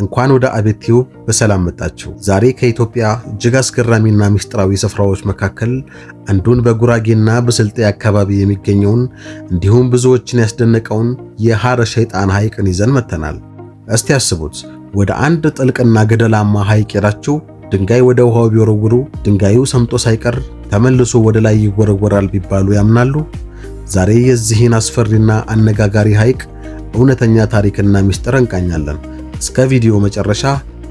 እንኳን ወደ አቤት ቲዩብ በሰላም መጣችሁ። ዛሬ ከኢትዮጵያ እጅግ አስገራሚና ምስጢራዊ ስፍራዎች መካከል አንዱን በጉራጌና በስልጤ አካባቢ የሚገኘውን እንዲሁም ብዙዎችን ያስደነቀውን የሐረ ሸይጣን ሐይቅን ይዘን መጥተናል። እስቲ ያስቡት፣ ወደ አንድ ጥልቅና ገደላማ ሐይቅ ሄዳችሁ ድንጋይ ወደ ውሃው ቢወረውሩ ድንጋዩ ሰምጦ ሳይቀር ተመልሶ ወደ ላይ ይወረወራል ቢባሉ ያምናሉ? ዛሬ የዚህን አስፈሪና አነጋጋሪ ሐይቅ እውነተኛ ታሪክና ምስጢር እንቃኛለን። እስከ ቪዲዮ መጨረሻ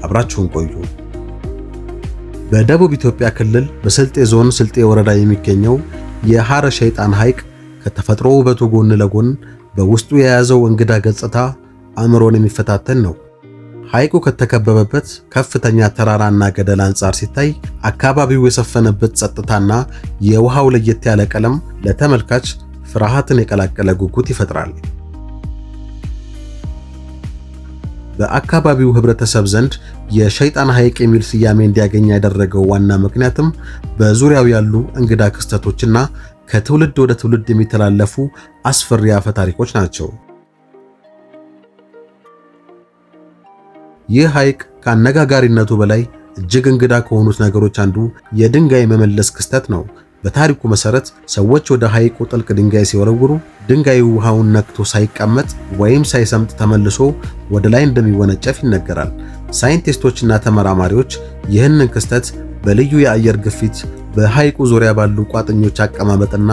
አብራችሁን ቆዩ። በደቡብ ኢትዮጵያ ክልል በስልጤ ዞን ስልጤ ወረዳ የሚገኘው የሐረ ሸይጣን ሐይቅ ከተፈጥሮ ውበቱ ጎን ለጎን በውስጡ የያዘው እንግዳ ገጽታ አእምሮን የሚፈታተን ነው። ሐይቁ ከተከበበበት ከፍተኛ ተራራና ገደል አንጻር ሲታይ አካባቢው የሰፈነበት ጸጥታና የውሃው ለየት ያለ ቀለም ለተመልካች ፍርሃትን የቀላቀለ ጉጉት ይፈጥራል። በአካባቢው ህብረተሰብ ዘንድ የሸይጣን ሐይቅ የሚል ስያሜ እንዲያገኝ ያደረገው ዋና ምክንያትም በዙሪያው ያሉ እንግዳ ክስተቶችና ከትውልድ ወደ ትውልድ የሚተላለፉ አስፈሪ አፈ ታሪኮች ናቸው። ይህ ሐይቅ ከአነጋጋሪነቱ በላይ እጅግ እንግዳ ከሆኑት ነገሮች አንዱ የድንጋይ መመለስ ክስተት ነው። በታሪኩ መሰረት ሰዎች ወደ ሐይቁ ጥልቅ ድንጋይ ሲወረውሩ ድንጋዩ ውሃውን ነክቶ ሳይቀመጥ ወይም ሳይሰምጥ ተመልሶ ወደ ላይ እንደሚወነጨፍ ይነገራል። ሳይንቲስቶችና ተመራማሪዎች ይህንን ክስተት በልዩ የአየር ግፊት፣ በሐይቁ ዙሪያ ባሉ ቋጥኞች አቀማመጥና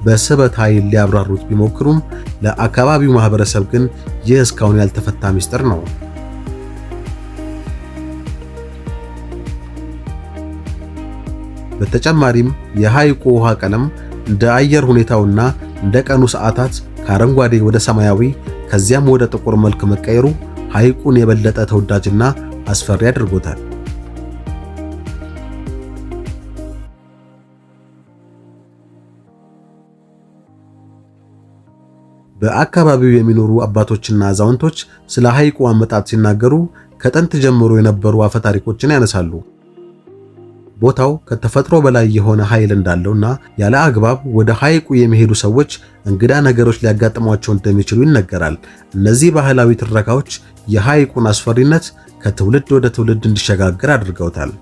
በስበት ኃይል ሊያብራሩት ቢሞክሩም ለአካባቢው ማህበረሰብ ግን ይህ እስካሁን ያልተፈታ ምስጢር ነው። በተጨማሪም የሐይቁ ውሃ ቀለም እንደ አየር ሁኔታውና እንደ ቀኑ ሰዓታት ከአረንጓዴ ወደ ሰማያዊ ከዚያም ወደ ጥቁር መልክ መቀየሩ ሐይቁን የበለጠ ተወዳጅና አስፈሪ አድርጎታል። በአካባቢው የሚኖሩ አባቶችና አዛውንቶች ስለ ሐይቁ አመጣጥ ሲናገሩ ከጥንት ጀምሮ የነበሩ አፈ ታሪኮችን ያነሳሉ። ቦታው ከተፈጥሮ በላይ የሆነ ኃይል እንዳለውና ያለ አግባብ ወደ ሐይቁ የሚሄዱ ሰዎች እንግዳ ነገሮች ሊያጋጥሟቸው እንደሚችሉ ይነገራል። እነዚህ ባህላዊ ትረካዎች የሐይቁን አስፈሪነት ከትውልድ ወደ ትውልድ እንዲሸጋገር አድርገውታል።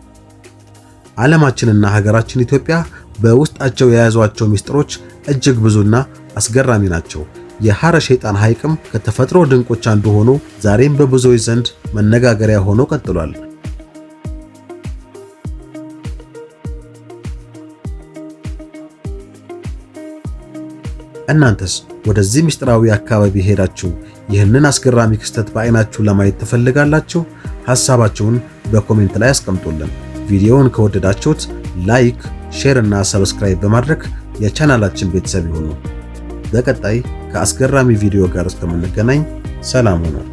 ዓለማችንና ሀገራችን ኢትዮጵያ በውስጣቸው የያዟቸው ምስጢሮች እጅግ ብዙና አስገራሚ ናቸው። የሐረ ሸይጣን ሐይቅም ከተፈጥሮ ድንቆች አንዱ ሆኖ ዛሬም በብዙዎች ዘንድ መነጋገሪያ ሆኖ ቀጥሏል። እናንተስ ወደዚህ ምስጢራዊ አካባቢ ሄዳችሁ ይህንን አስገራሚ ክስተት በአይናችሁ ለማየት ትፈልጋላችሁ? ሐሳባችሁን በኮሜንት ላይ አስቀምጡልን። ቪዲዮውን ከወደዳችሁት ላይክ፣ ሼር እና ሰብስክራይብ በማድረግ የቻናላችን ቤተሰብ ይሁኑ። በቀጣይ ከአስገራሚ ቪዲዮ ጋር እስከምንገናኝ ሰላም ሁኑ።